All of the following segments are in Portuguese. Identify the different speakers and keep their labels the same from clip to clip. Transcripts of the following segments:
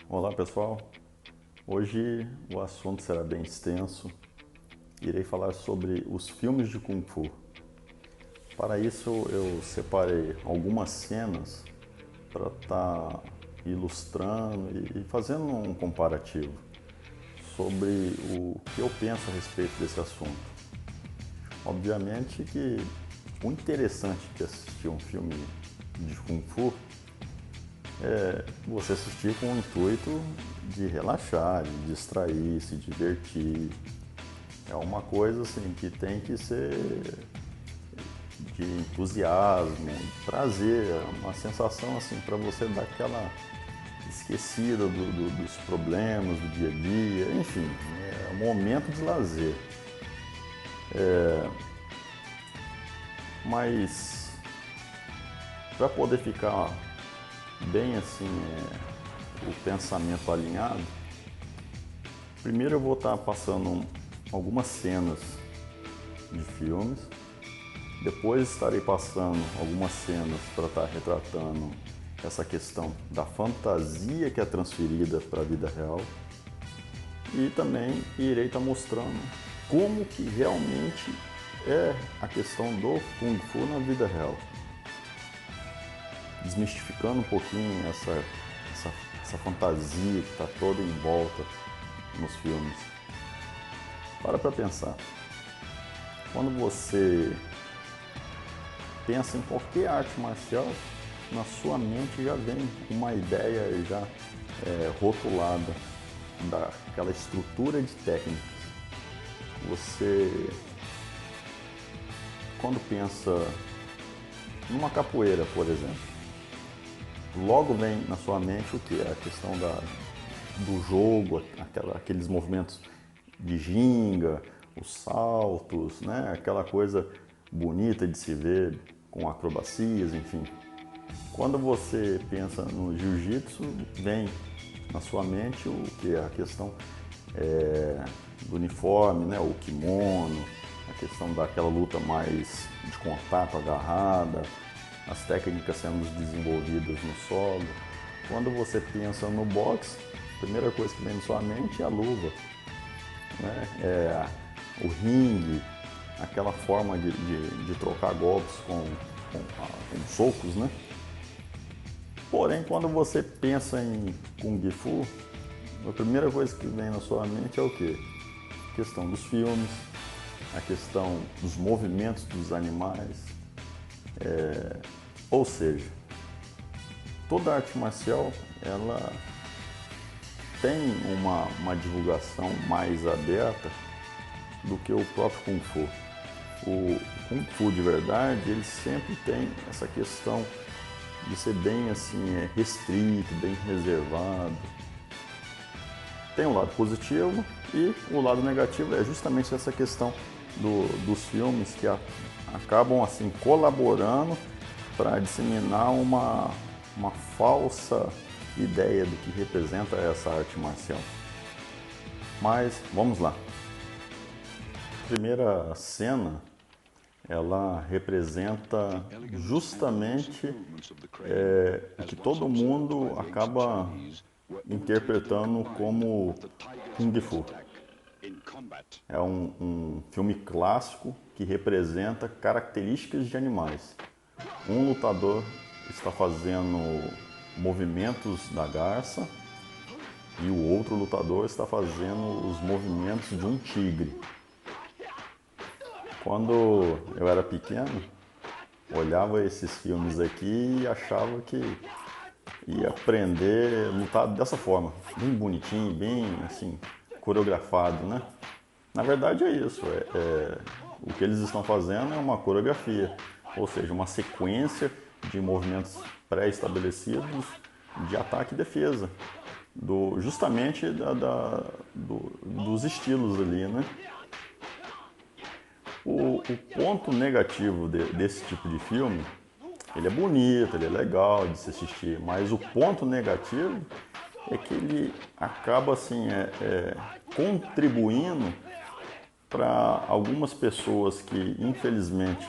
Speaker 1: Olá pessoal, hoje o assunto será bem extenso. Irei falar sobre os filmes de Kung Fu. Para isso eu separei algumas cenas para estar ilustrando e fazendo um comparativo sobre o que eu penso a respeito desse assunto. Obviamente que o interessante de assistir um filme de Kung Fu é você assistir com o intuito de relaxar, de distrair, se divertir. É uma coisa assim que tem que ser de entusiasmo, de prazer, uma sensação assim para você dar aquela esquecida dos problemas do dia a dia, enfim, é um momento de lazer. Mas para poder ficar bem assim, o pensamento alinhado, primeiro eu vou estar passando algumas cenas de filmes, depois estarei passando algumas cenas para estar retratando essa questão da fantasia que é transferida para a vida real e também irei estar mostrando como que realmente é a questão do Kung Fu na vida real, desmistificando um pouquinho essa fantasia que está toda em volta nos filmes. Para pensar. Quando você pensa em qualquer arte marcial, na sua mente já vem uma ideia já rotulada daquela estrutura de técnicas. Você, quando pensa numa capoeira, por exemplo, logo vem na sua mente o que? A questão do jogo, aqueles movimentos de ginga, os saltos, né? Aquela coisa bonita de se ver com acrobacias, enfim. Quando você pensa no jiu-jitsu, vem na sua mente o que é a questão do uniforme, né? O kimono, a questão daquela luta mais de contato, agarrada, as técnicas sendo desenvolvidas no solo. Quando você pensa no boxe, a primeira coisa que vem na sua mente é a luva, né? O ringue, aquela forma de trocar golpes com socos, né? Porém, quando você pensa em Kung Fu, a primeira coisa que vem na sua mente é o quê? A questão dos filmes, a questão dos movimentos dos animais. Ou seja, toda arte marcial ela tem uma divulgação mais aberta do que o próprio Kung Fu. O Kung Fu de verdade, ele sempre tem essa questão de ser bem assim, restrito, bem reservado. Tem um lado positivo e o lado negativo é justamente essa questão dos filmes que acabam assim colaborando para disseminar uma falsa ideia do que representa essa arte marcial. Mas vamos lá. A primeira cena ela representa justamente o que todo mundo acaba interpretando como Kung Fu. É um filme clássico que representa características de animais. Um lutador está fazendo movimentos da garça e o outro lutador está fazendo os movimentos de um tigre. Quando eu era pequeno, olhava esses filmes aqui e achava que ia aprender a lutar dessa forma, bem bonitinho, bem assim, coreografado, né? Na verdade é isso, o que eles estão fazendo é uma coreografia, ou seja, uma sequência de movimentos pré-estabelecidos de ataque e defesa, justamente dos estilos ali, né? O ponto negativo desse tipo de filme, ele é bonito, ele é legal de se assistir, mas o ponto negativo é que ele acaba assim, contribuindo para algumas pessoas que infelizmente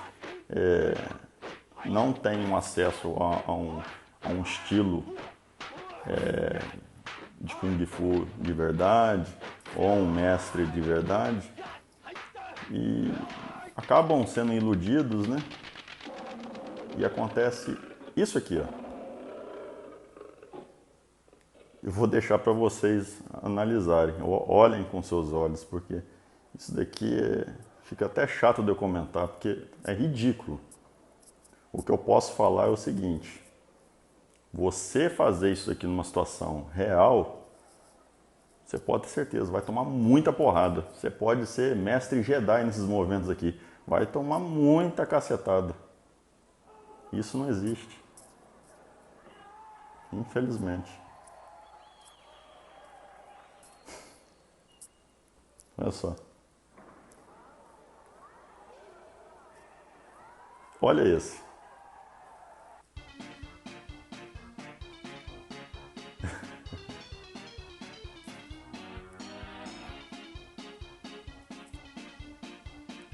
Speaker 1: não têm acesso a um estilo de Kung Fu de verdade, ou um mestre de verdade, e acabam sendo iludidos, né? E acontece isso aqui, ó. Eu vou deixar para vocês analisarem, olhem com seus olhos, porque isso daqui fica até chato de eu comentar, porque é ridículo. O que eu posso falar é o seguinte: você fazer isso aqui numa situação real, você pode ter certeza, vai tomar muita porrada. Você pode ser mestre Jedi nesses movimentos aqui, vai tomar muita cacetada. Isso não existe, infelizmente. Olha só. Olha esse.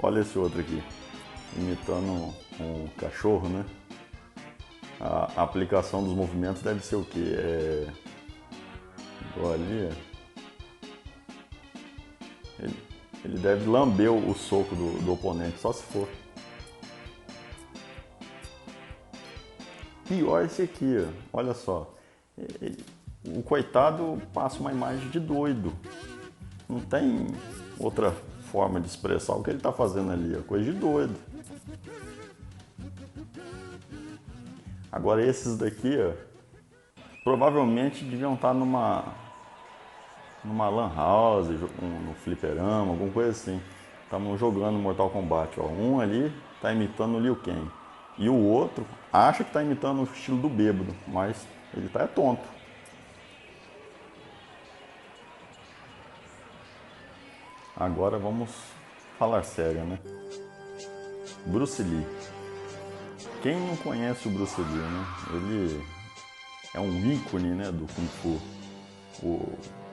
Speaker 1: Olha esse outro aqui, imitando um cachorro, né? A aplicação dos movimentos deve ser o quê? Igual ali, ele deve lamber o soco do oponente, só se for. Pior esse aqui, ó. Olha só. O coitado passa uma imagem de doido. Não tem outra forma de expressar o que ele está fazendo ali, é coisa de doido. Agora esses daqui, ó, provavelmente deviam estar numa lan house, no fliperama, alguma coisa assim. Estavam jogando Mortal Kombat, ó. Um ali está imitando o Liu Kang. E o outro acha que está imitando o estilo do bêbado, mas ele é tonto. Agora vamos falar sério, né? Bruce Lee. Quem não conhece o Bruce Lee, né? Ele é um ícone, né, do Kung Fu.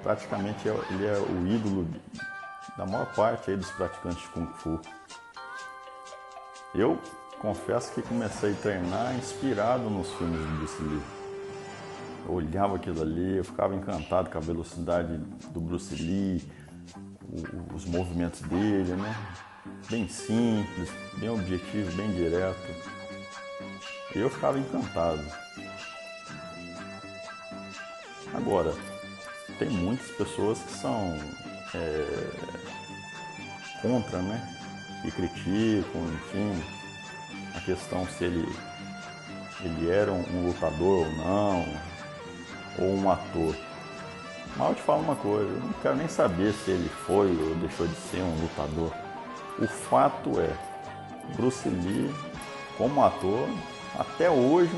Speaker 1: Praticamente ele é o ídolo da maior parte aí dos praticantes de Kung Fu. Eu confesso que comecei a treinar inspirado nos filmes do Bruce Lee. Eu olhava aquilo ali, eu ficava encantado com a velocidade do Bruce Lee, os movimentos dele, né? Bem simples, bem objetivo, bem direto. Eu ficava encantado. Agora, tem muitas pessoas que são contra, né? Que criticam, enfim, a questão se ele era um lutador ou não, ou um ator. Mas eu te falo uma coisa, eu não quero nem saber se ele foi ou deixou de ser um lutador. O fato é, Bruce Lee, como ator, até hoje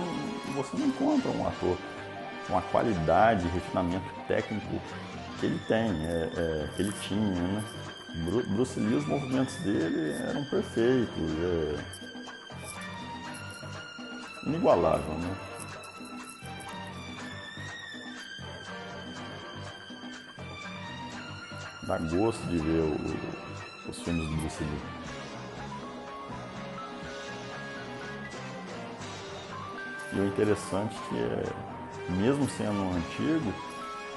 Speaker 1: você não encontra um ator com a qualidade e refinamento técnico que ele tem, que ele tinha, né? Bruce Lee, os movimentos dele eram perfeitos, inigualável, né? Dá gosto de ver os filmes do Bruce Lee. E o interessante é que, mesmo sendo antigo,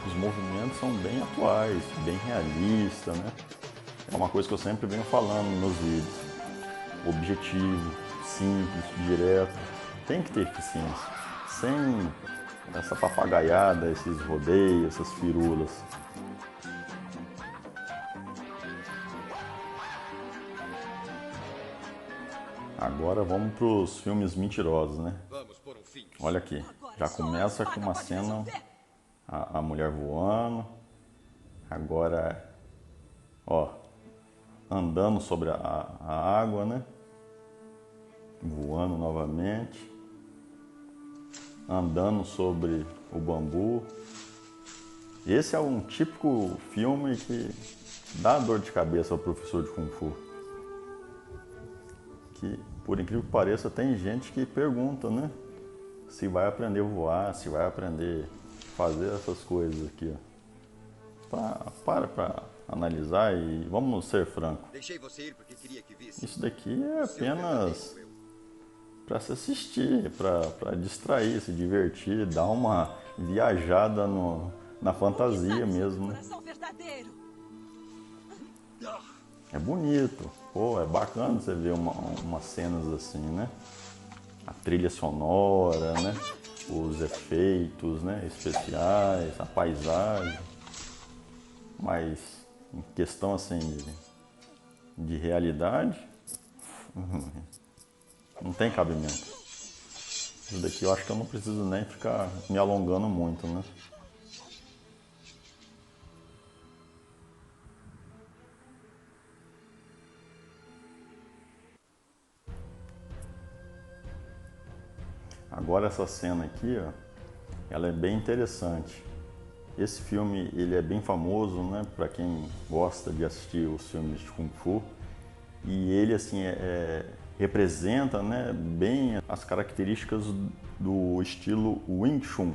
Speaker 1: os movimentos são bem atuais, bem realistas, né? É uma coisa que eu sempre venho falando nos vídeos. Objetivo, simples, direto. Tem que ter eficiência. Sem essa papagaiada, esses rodeios, essas firulas. Agora vamos para os filmes mentirosos, né? Olha aqui, já começa com uma cena, a mulher voando, agora, ó, andando sobre a água, né? Voando novamente, andando sobre o bambu. Esse é um típico filme que dá dor de cabeça ao professor de Kung Fu. Que, por incrível que pareça, tem gente que pergunta, né? Se vai aprender a voar, se vai aprender a fazer essas coisas aqui, ó. Para analisar e vamos ser francos. Isso daqui é apenas para se assistir, para distrair, se divertir, dar uma viajada na fantasia mesmo, né? É bonito, pô, é bacana você ver umas cenas assim, né? A trilha sonora, né? Os efeitos, né? Especiais, a paisagem. Mas em questão assim de realidade, não tem cabimento. Isso daqui eu acho que eu não preciso nem ficar me alongando muito, né? Agora essa cena aqui, ó, ela é bem interessante. Esse filme ele é bem famoso, né, para quem gosta de assistir os filmes de Kung Fu. E ele assim representa, né, bem as características do estilo Wing Chun.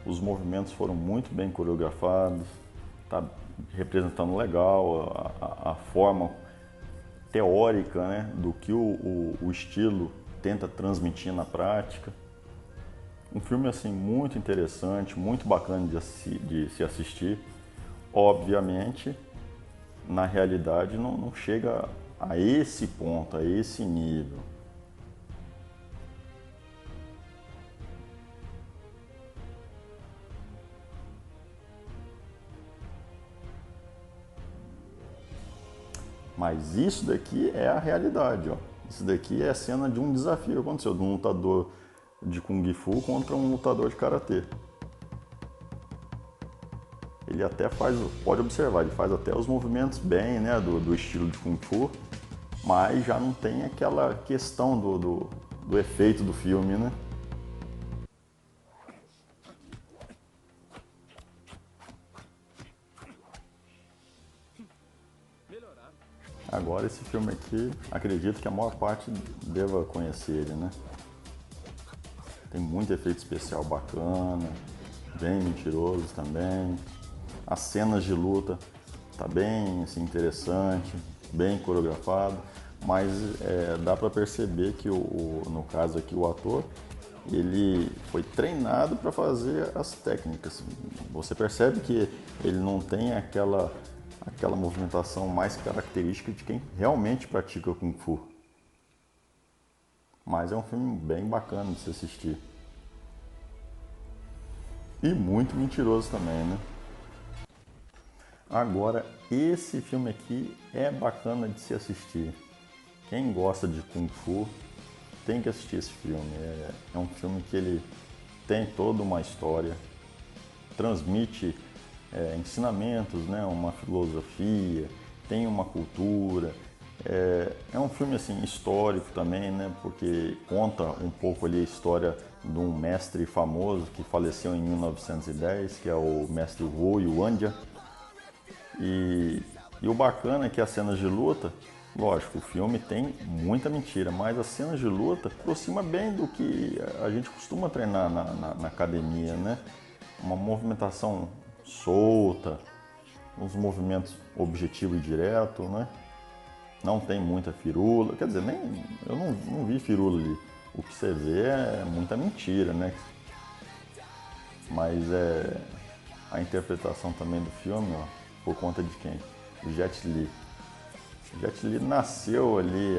Speaker 1: Os movimentos foram muito bem coreografados, tá representando legal a forma teórica, né, do que o estilo tenta transmitir na prática. Um filme assim muito interessante, muito bacana de se assistir. Obviamente, na realidade não chega a esse ponto, a esse nível. Mas isso daqui é a realidade, ó. Isso daqui é a cena de um desafio que aconteceu, de um lutador de Kung Fu contra um lutador de Karatê. Ele até faz, pode observar, ele faz até os movimentos bem, né, do estilo de Kung Fu, mas já não tem aquela questão do efeito do filme, né? Agora esse filme aqui, acredito que a maior parte deva conhecer ele, né? Tem muito efeito especial bacana, bem mentiroso também. As cenas de luta tá bem assim, interessante, bem coreografado, mas dá para perceber que no caso aqui o ator ele foi treinado para fazer as técnicas. Você percebe que ele não tem aquela movimentação mais característica de quem realmente pratica Kung Fu. Mas é um filme bem bacana de se assistir. E muito mentiroso também, né? Agora, esse filme aqui é bacana de se assistir. Quem gosta de Kung Fu tem que assistir esse filme. É um filme que ele tem toda uma história, transmite ensinamentos, né? Uma filosofia, tem uma cultura. É um filme assim histórico também, né? Porque conta um pouco ali a história de um mestre famoso que faleceu em 1910, que é o mestre Wu Yuanjia. E o bacana é que as cenas de luta, lógico, o filme tem muita mentira, mas as cenas de luta aproxima bem do que a gente costuma treinar na academia, né? Uma movimentação solta, uns movimentos objetivo e direto, né? Não tem muita firula, quer dizer, nem eu não vi firula ali. O que você vê é muita mentira, né? Mas a interpretação também do filme, ó, por conta de quem? O Jet Li. O Jet Li nasceu ali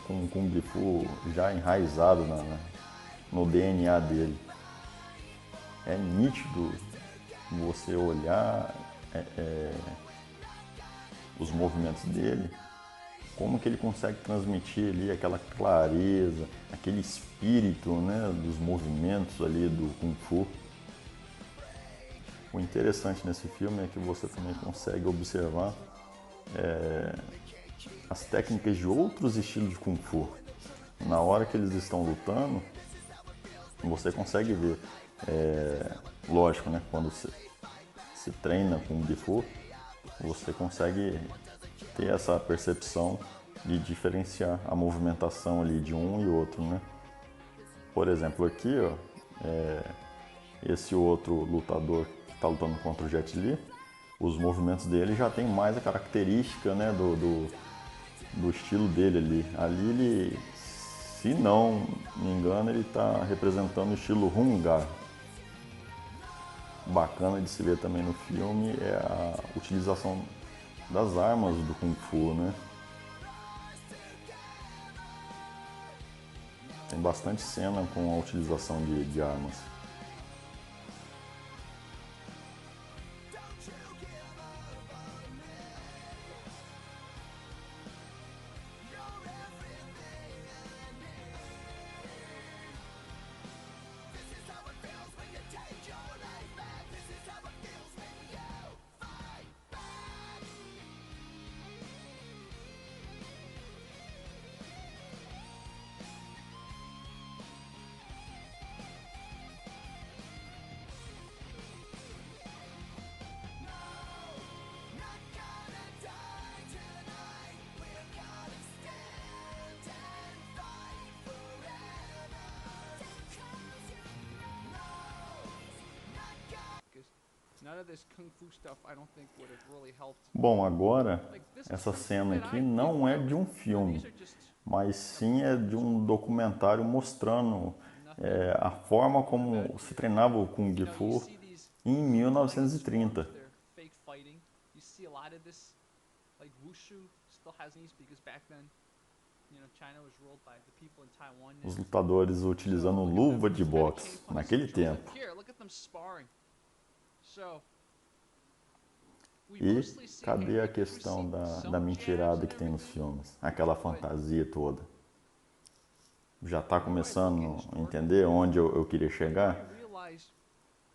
Speaker 1: com o Kung Fu já enraizado no DNA dele. É nítido você olhar os movimentos dele, como que ele consegue transmitir ali aquela clareza, aquele espírito, né, dos movimentos ali do Kung Fu. O interessante nesse filme é que você também consegue observar as técnicas de outros estilos de Kung Fu. Na hora que eles estão lutando, você consegue ver, lógico, né, quando se treina Kung Fu, você consegue ter essa percepção de diferenciar a movimentação ali de um e outro, né? Por exemplo, aqui, ó, esse outro lutador que está lutando contra o Jet Li, os movimentos dele já tem mais a característica, né, do estilo dele ali. Ali ele, se não me engano, ele está representando o estilo Hung Gar. bacana de se ver também no filme é a utilização das armas do Kung Fu, né? Tem bastante cena com a utilização de armas. Bom, agora essa cena aqui não é de um filme, mas sim é de um documentário mostrando a forma como se treinava o Kung Fu em 1930. Os lutadores utilizando luva de boxe naquele tempo. E cadê a questão da mentirada que tem nos filmes? Aquela fantasia toda. Já está começando a entender onde eu queria chegar?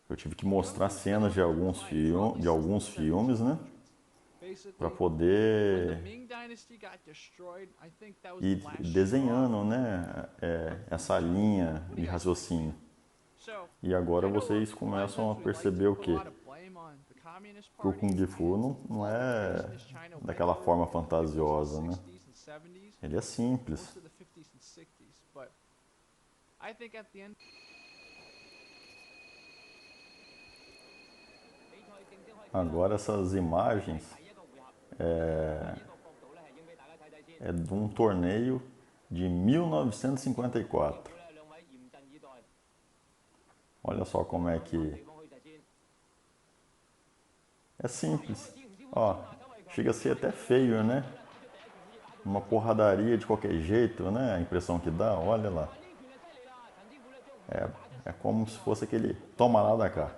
Speaker 1: Eu tive que mostrar cenas de alguns filmes, né? Para poder ir desenhando, né? Essa linha de raciocínio. E agora vocês começam a perceber o quê? Que o Kung Fu não é daquela forma fantasiosa, né? Ele é simples. Agora essas imagens é de um torneio de 1954. Olha só como é que é simples. Ó, chega a ser até feio, né? Uma porradaria de qualquer jeito, né? A impressão que dá, olha lá. É como se fosse aquele toma lá da cá.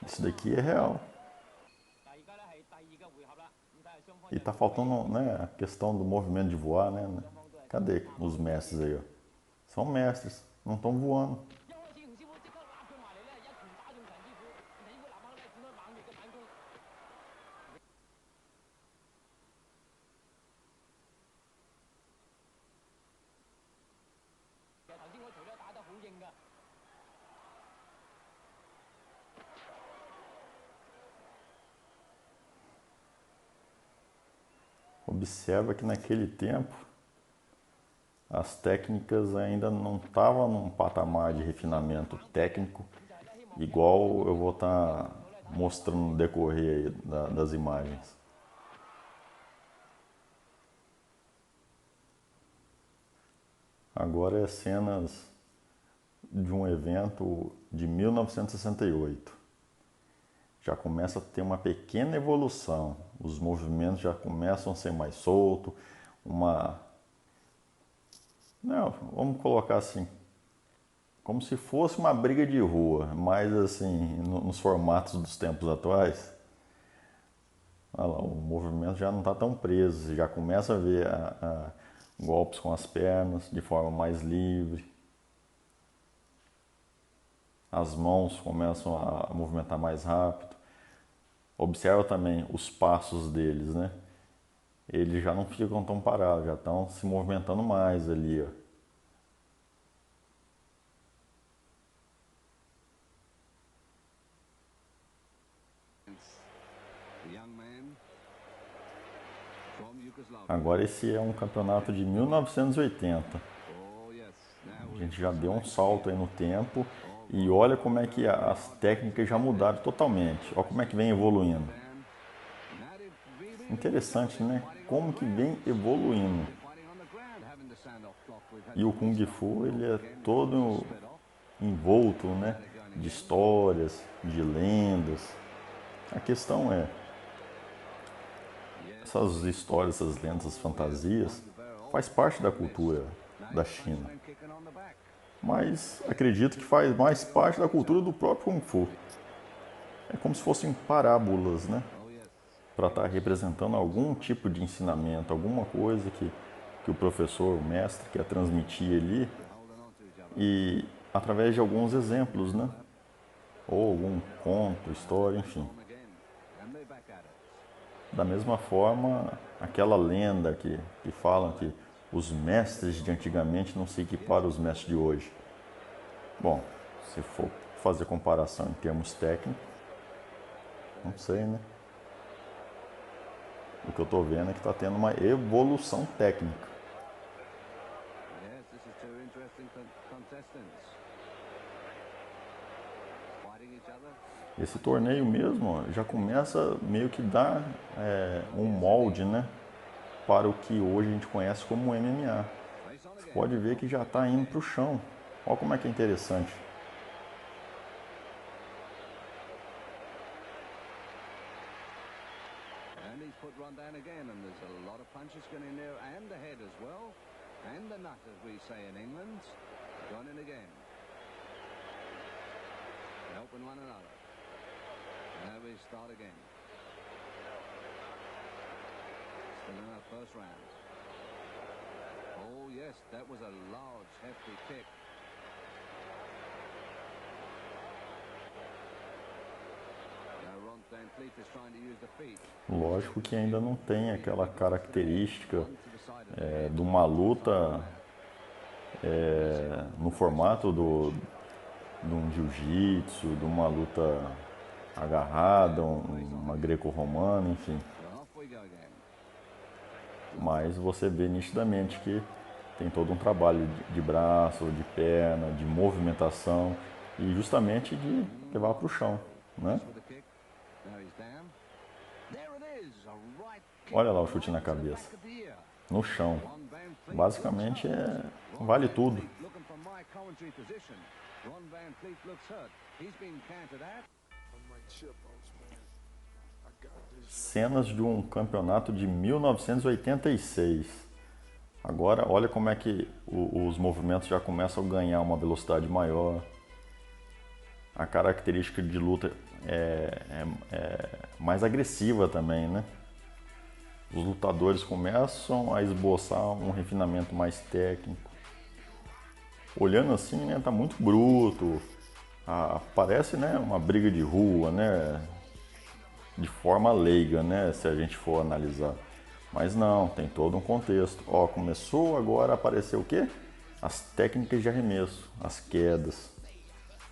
Speaker 1: Isso daqui é real. E tá faltando, né, a questão do movimento de voar, né? Cadê os mestres aí, ó? São mestres, não estão voando. Observa que naquele tempo as técnicas ainda não estavam num patamar de refinamento técnico igual eu vou estar mostrando no decorrer aí das imagens. Agora é cenas de um evento de 1968. Já começa a ter uma pequena evolução. Os movimentos já começam a ser mais soltos, não, vamos colocar assim, como se fosse uma briga de rua, mas assim, nos formatos dos tempos atuais. Olha lá, o movimento já não está tão preso, você já começa a ver golpes com as pernas de forma mais livre. As mãos começam a movimentar mais rápido. Observa também os passos deles, né? Eles já não ficam tão parados, já estão se movimentando mais ali, ó. Agora esse é um campeonato de 1980. A gente já deu um salto aí no tempo e olha como é que as técnicas já mudaram totalmente. Olha como é que vem evoluindo. Interessante, né? Como que vem evoluindo. E o Kung Fu, ele é todo envolto, né, de histórias, de lendas. A questão é, essas histórias, essas lendas, essas fantasias, faz parte da cultura da China. Mas acredito que faz mais parte da cultura do próprio Kung Fu. É como se fossem parábolas, né? Para estar representando algum tipo de ensinamento, alguma coisa que o professor, o mestre quer transmitir ali e através de alguns exemplos, né? Ou algum conto, história, enfim. Da mesma forma, aquela lenda que falam que os mestres de antigamente não se equiparam aos mestres de hoje. Bom, se for fazer comparação em termos técnicos, não sei, né? O que eu estou vendo é que está tendo uma evolução técnica. Esse torneio mesmo já começa meio que dar um molde, né, para o que hoje a gente conhece como MMA. Você pode ver que já está indo para o chão. Olha como é que é interessante.
Speaker 2: Now we start again. Still in our first round. Oh yes, that was a large, hefty kick. Now Ron Van Fleet is trying to use the feet.
Speaker 1: Lógico que ainda não tem aquela característica de uma luta no formato de um jiu-jitsu, de uma luta agarrada, uma greco-romana, enfim. Mas você vê nitidamente que tem todo um trabalho de braço, de perna, de movimentação e justamente de levar para o chão, né? Olha lá o chute na cabeça, no chão. Basicamente vale tudo. Cenas de um campeonato de 1986. Agora, olha como é que os movimentos já começam a ganhar uma velocidade maior. A característica de luta é mais agressiva também, né? Os lutadores começam a esboçar um refinamento mais técnico. Olhando assim, né, tá muito bruto. Parece, né, uma briga de rua, né? De forma leiga, né, se a gente for analisar. Mas não, tem todo um contexto. Ó, começou agora a aparecer o quê? As técnicas de arremesso, as quedas,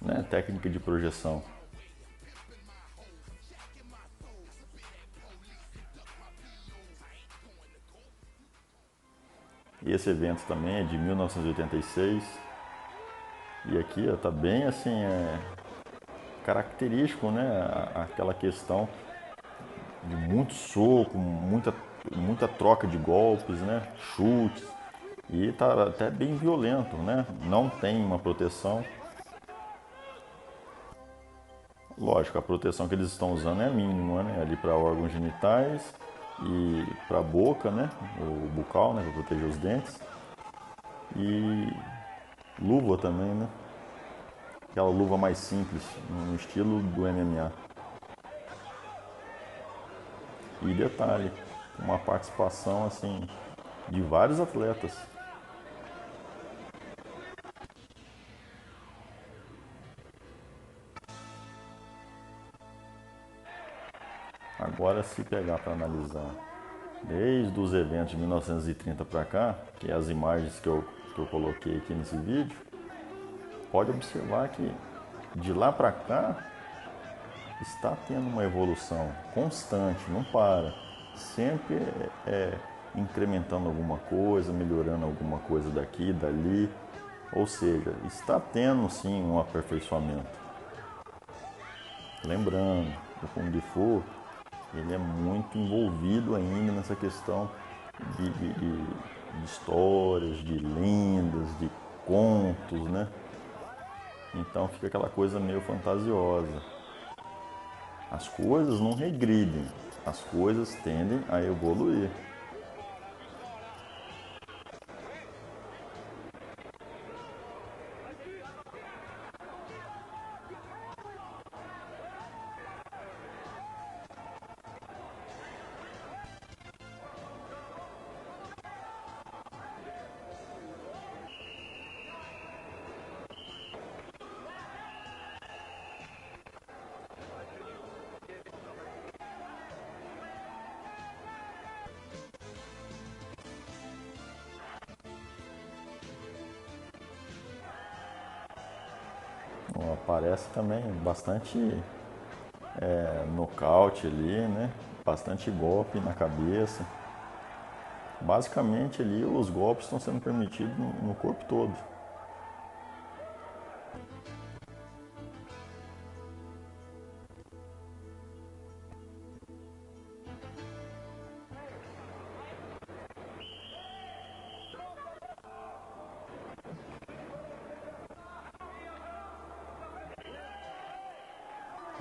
Speaker 1: né, técnica de projeção. E esse evento também é de 1986. E aqui ó, tá bem assim, característico, né, aquela questão de muito soco, muita troca de golpes, né? Chutes. E tá até bem violento, né? Não tem uma proteção. Lógico, a proteção que eles estão usando é mínima, né? Ali para órgãos genitais e para a boca, né? O bucal, né? Para proteger os dentes. E luva também, né? Aquela luva mais simples, no estilo do MMA. E detalhe, uma participação assim de vários atletas. Agora, se pegar para analisar desde os eventos de 1930 para cá, que é as imagens que eu coloquei aqui nesse vídeo, pode observar que de lá para cá está tendo uma evolução constante, não para. Sempre incrementando alguma coisa, melhorando alguma coisa daqui, dali. Ou seja, está tendo sim um aperfeiçoamento. Lembrando, o Kung Fu ele é muito envolvido ainda nessa questão de de histórias, de lendas, de contos, né? Então fica aquela coisa meio fantasiosa. As coisas não regridem, as coisas tendem a evoluir. Ó, aparece também bastante nocaute ali, né? Bastante golpe na cabeça. Basicamente ali os golpes estão sendo permitidos no corpo todo.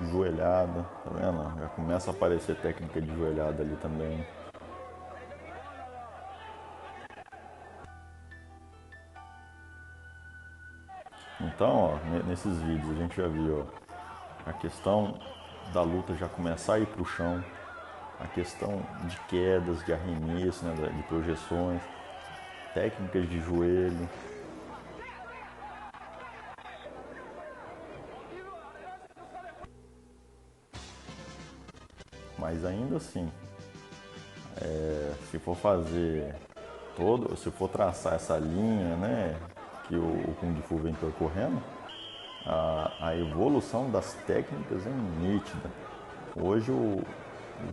Speaker 1: Joelhada, tá vendo? Já começa a aparecer técnica de joelhada ali também. Então, ó, nesses vídeos a gente já viu ó, a questão da luta já começar a ir pro chão, a questão de quedas, de arremesso, né, de projeções, técnicas de joelho. Mas ainda assim, se for fazer se for traçar essa linha, né, que o Kung Fu vem percorrendo, a evolução das técnicas é nítida. Hoje o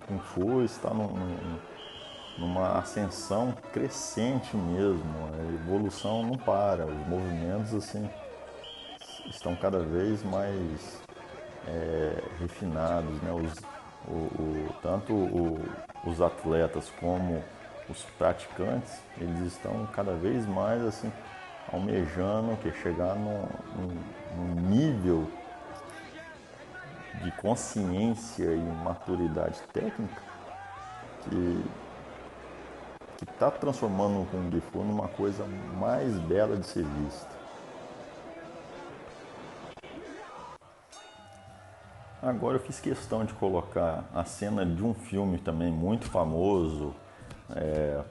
Speaker 1: Kung Fu está numa ascensão crescente mesmo, a evolução não para, os movimentos assim estão cada vez mais refinados, né? Tanto os atletas como os praticantes, eles estão cada vez mais assim almejando que chegar num nível de consciência e maturidade técnica que está transformando o Kung Fu numa coisa mais bela de ser vista. Agora eu fiz questão de colocar a cena de um filme também muito famoso,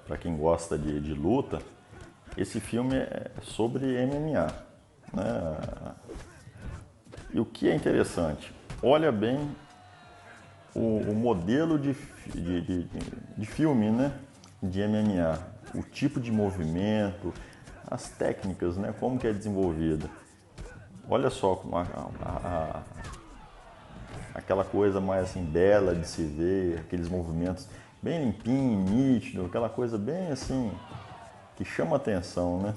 Speaker 1: para quem gosta de luta. Esse filme é sobre MMA, né? E o que é interessante, olha bem o modelo de filme, né? De MMA, o tipo de movimento, as técnicas, né? Como que é desenvolvida. Olha só como aquela coisa mais assim bela de se ver, aqueles movimentos bem limpinho, nítido, aquela coisa bem assim que chama atenção, né?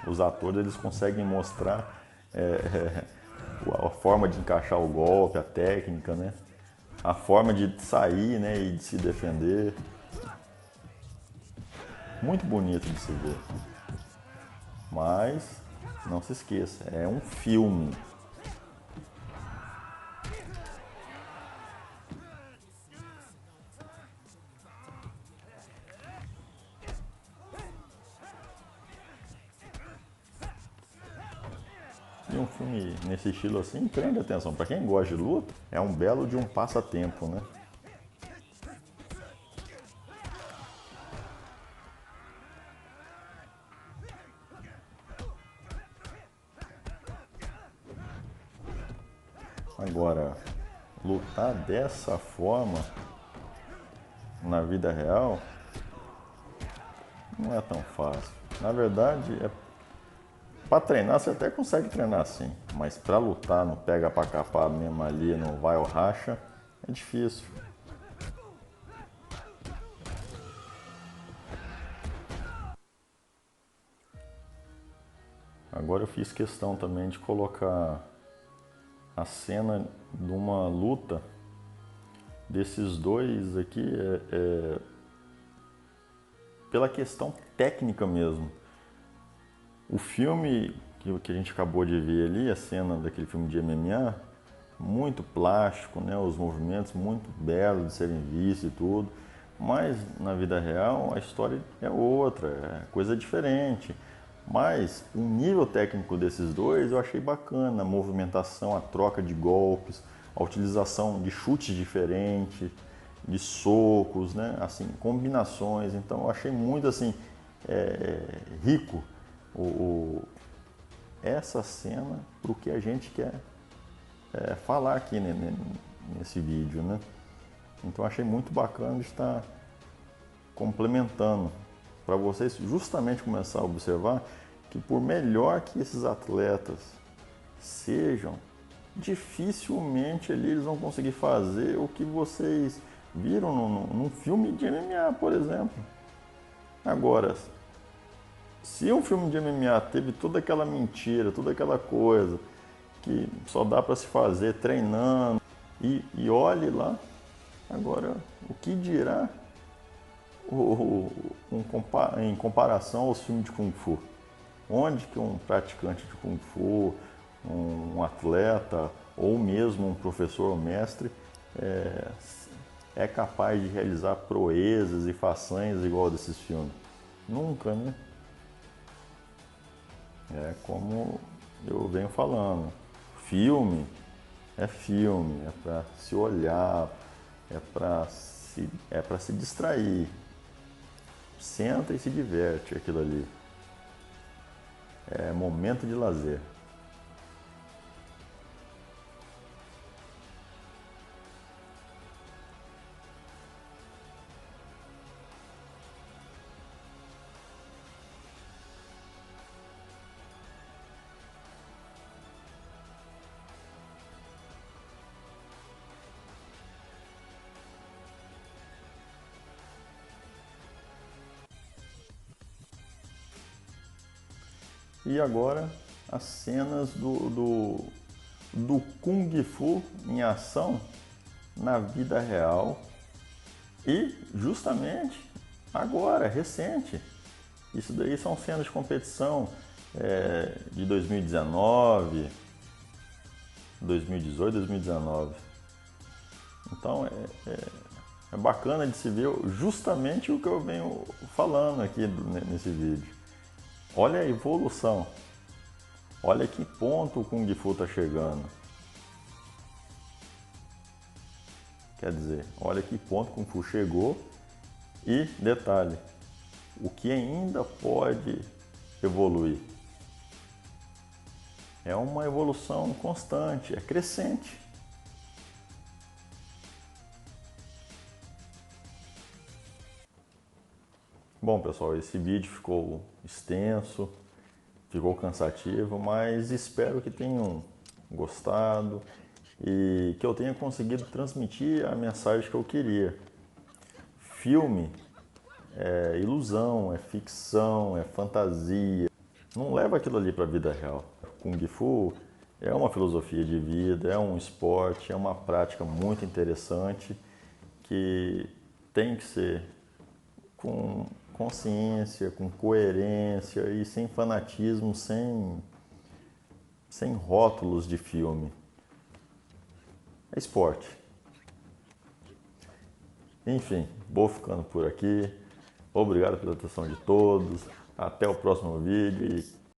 Speaker 1: Os atores eles conseguem mostrar a forma de encaixar o golpe, a técnica, né? A forma de sair, né, e de se defender. Muito bonito de se ver. Mas não se esqueça, é um filme. E um filme nesse estilo assim prende atenção. Para quem gosta de luta, é um belo de um passatempo, né? Agora, lutar dessa forma na vida real não é tão fácil. Na verdade, para treinar você até consegue treinar assim, mas para lutar no pega para capar mesmo ali, no vai ou racha, é difícil. Agora eu fiz questão também de colocar a cena de uma luta desses dois aqui pela questão técnica mesmo. O filme que a gente acabou de ver ali, a cena daquele filme de MMA, muito plástico, né? Os movimentos muito belos de serem vistos e tudo, mas na vida real a história é outra, é coisa diferente. Mas o nível técnico desses dois eu achei bacana, a movimentação, a troca de golpes, a utilização de chutes diferentes, de socos, né? Assim, combinações. Então eu achei muito assim rico essa cena para o que a gente quer falar aqui nesse vídeo, né? Então achei muito bacana de estar complementando para vocês justamente começar a observar que por melhor que esses atletas sejam, dificilmente ali eles vão conseguir fazer o que vocês viram num filme de MMA, por exemplo. Agora, se um filme de MMA teve toda aquela mentira, toda aquela coisa que só dá para se fazer treinando e olhe lá, agora o que dirá em comparação aos filmes de Kung Fu? Onde que um praticante de Kung Fu, um atleta ou mesmo um professor ou mestre é capaz de realizar proezas e façanhas igual desses filmes? Nunca, né? É como eu venho falando, filme, é para se olhar, é para se distrair. Senta e se diverte aquilo ali. É momento de lazer. E agora as cenas do Kung Fu em ação na vida real e justamente agora, recente. Isso daí são cenas de competição de 2019, 2018, 2019. Então é bacana de se ver justamente o que eu venho falando aqui nesse vídeo. Olha a evolução. Olha que ponto o Kung Fu está chegando. Quer dizer, olha que ponto o Kung Fu chegou. E, detalhe, o que ainda pode evoluir. É uma evolução constante, é crescente. Bom, pessoal, esse vídeo ficou extenso, ficou cansativo, mas espero que tenham gostado e que eu tenha conseguido transmitir a mensagem que eu queria. Filme é ilusão, é ficção, é fantasia. Não leva aquilo ali para a vida real. Kung Fu é uma filosofia de vida, é um esporte, é uma prática muito interessante que tem que ser com consciência, com coerência e sem fanatismo, sem rótulos de filme. É esporte. Enfim, vou ficando por aqui. Obrigado pela atenção de todos. Até o próximo vídeo e